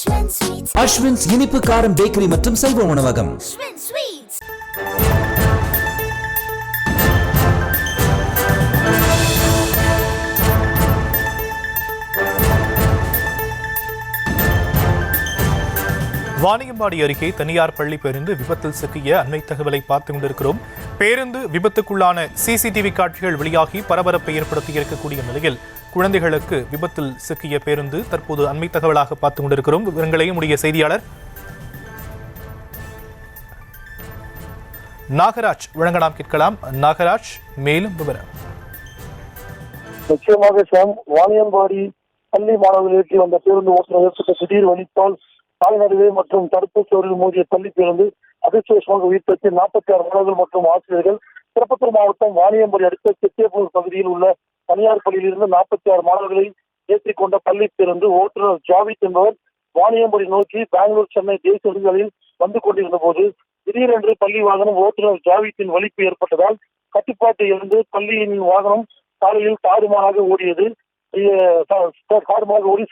அஸ்வின்ஸ் இனிப்பு காரம் பேக்கரி மற்றும் சைவ உணவகம். வாணியம்பாடி அருகே தனியார் பள்ளி பேருந்து விபத்தில் சிக்கிய அண்மை தகவலை பார்த்துக் கொண்டிருக்கிறோம். பேருந்து விபத்துக்குள்ளான சிசிடிவி காட்சிகள் வெளியாகி பரபரப்பை ஏற்படுத்தி இருக்கக்கூடிய நிலையில் குழந்தைகளுக்கு விபத்தில் சிக்கிய பேருந்து தற்போது அண்மை தகவலாக பார்த்துக் கொண்டிருக்கிறோம். விவரங்களையும் உடைய செய்தியாளர் நாகராஜ் வழங்க நாம் கேட்கலாம். நாகராஜ், மேலும் விவரம். நிச்சயமாக சாம், வாணியம்பாடி பள்ளி மாணவர்களுக்கு வந்த பேருந்து ஓட்டுநர் ஏற்பட்ட திடீர் வலித்தால் கால்நடை மற்றும் தடுப்பு சுவரில் மோதிய பள்ளி பேருந்து அதிர்ஷ்டவசமாக உயிர் தப்பி 46 மாணவர்கள் மற்றும் ஆசிரியர்கள் திருப்பத்தூர் மாவட்டம் வாணியம்பாடி அடுத்த சித்தியப்பூர் பகுதியில் உள்ள தனியார் பள்ளியில் இருந்து 46 மாணவர்களை ஏற்றிக் கொண்ட பள்ளி பேருந்து ஓட்டுநர் ஜாவித் என்பவர் வாணியம்பாடி நோக்கி பெங்களூர் சென்னை தேசிய நெடுஞ்சாலையில் வந்து கொண்டிருந்த போது திடீரென்று பள்ளி வாகனம் ஓட்டுநர் ஜாவித்தின் வலிப்பு ஏற்பட்டதால் கட்டுப்பாட்டை இழந்து பள்ளியின் வாகனம் சாலையில் தாறுமாறாக ஓடியது. ஓடி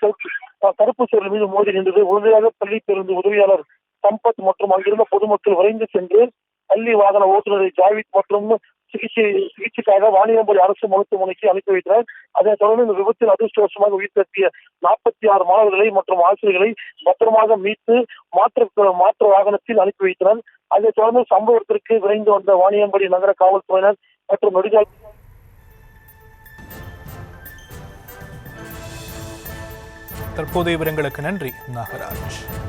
தடுப்பு சுவர் மீது மோதி நின்றது. உடனடியாக பள்ளி பேருந்து உதவியாளர் சம்பத் மற்றும் அங்கிருந்த பொதுமக்கள் விரைந்து சென்று பள்ளி வாகன ஓட்டுநரை ஜாவித் மற்றும் சிகிச்சைக்காக வாணியம்பாடி அரசு மருத்துவமனைக்கு அனுப்பி வைத்தனர். அதனைத் தொடர்ந்து இந்த விபத்தில் அதிர்ஷ்டவசமாக உயிர் தப்பிய 46 மாணவர்களை மற்றும் ஆசிரியர்களை பத்திரமாக மீட்டு மாற்று வாகனத்தில் அனுப்பி வைத்தனர். அதைத் தொடர்ந்து சம்பவத்திற்கு விரைந்து வந்த வாணியம்பாடி நகர காவல்துறையினர் மற்றும் நெடுஞ்சாலை தற்போதைய விவரங்களுக்கு நன்றி நாகராஜ்.